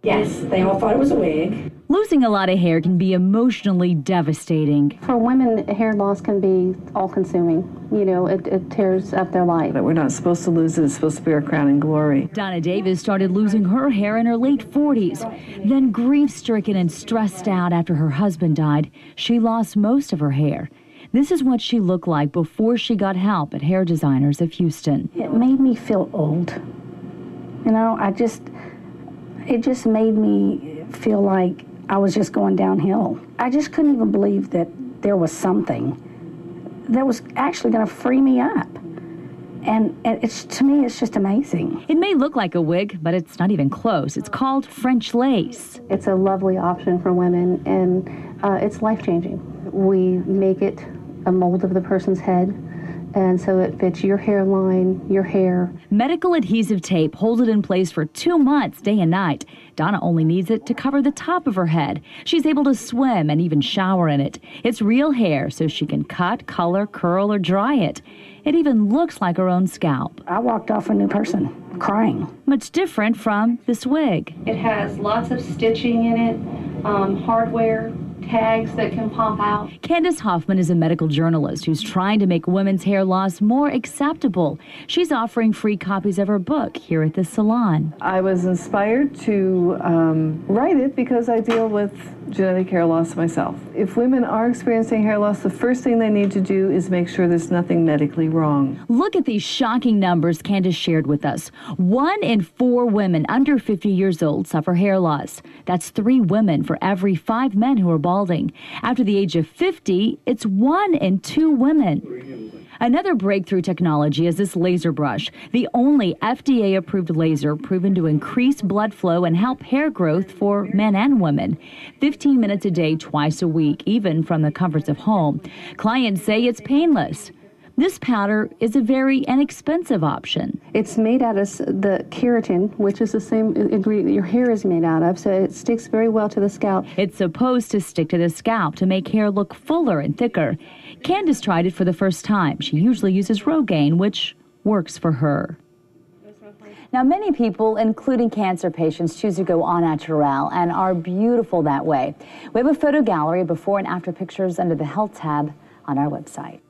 Yes, they all thought it was a wig. Losing a lot of hair can be emotionally devastating. For women, hair loss can be all-consuming. You know, it tears up their life. But we're not supposed to lose it. It's supposed to be our crowning glory. Donna Davis started losing her hair in her late 40s. Then grief-stricken and stressed out after her husband died, she lost most of her hair. This is what she looked like before she got help at Hair Designers of Houston. It made me feel old. You know, it just made me feel like I was just going downhill. I just couldn't even believe that there was something that was actually going to free me up. And to me, it's just amazing. It may look like a wig, but it's not even close. It's called French lace. It's a lovely option for women, and it's life-changing. We make it a mold of the person's head, and so it fits your hairline, your hair. Medical adhesive tape holds it in place for 2 months, day and night. Donna only needs it to cover the top of her head. She's able to swim and even shower in it. It's real hair, so she can cut, color, curl, or dry it. It even looks like her own scalp. I walked off a new person, crying. Much different from this wig. It has lots of stitching in it, hardware, tags that can pop out. Candace Hoffman is a medical journalist who's trying to make women's hair loss more acceptable. She's offering free copies of her book here at the salon. I was inspired to write it because I deal with genetic hair loss myself. If women are experiencing hair loss, the first thing they need to do is make sure there's nothing medically wrong. Look at these shocking numbers Candace shared with us. 1 in 4 women under 50 years old suffer hair loss. That's 3 women for every 5 men who are balding. After the age of 50, it's 1 in 2 women. Another breakthrough technology is this laser brush, the only FDA-approved laser proven to increase blood flow and help hair growth for men and women. 15 minutes a day, twice a week, even from the comforts of home. Clients say it's painless. This powder is a very inexpensive option. It's made out of the keratin, which is the same ingredient your hair is made out of, so it sticks very well to the scalp. It's supposed to stick to the scalp to make hair look fuller and thicker. Candace tried it for the first time. She usually uses Rogaine, which works for her. Now, many people, including cancer patients, choose to go au naturel and are beautiful that way. We have a photo gallery of before and after pictures under the Health tab on our website.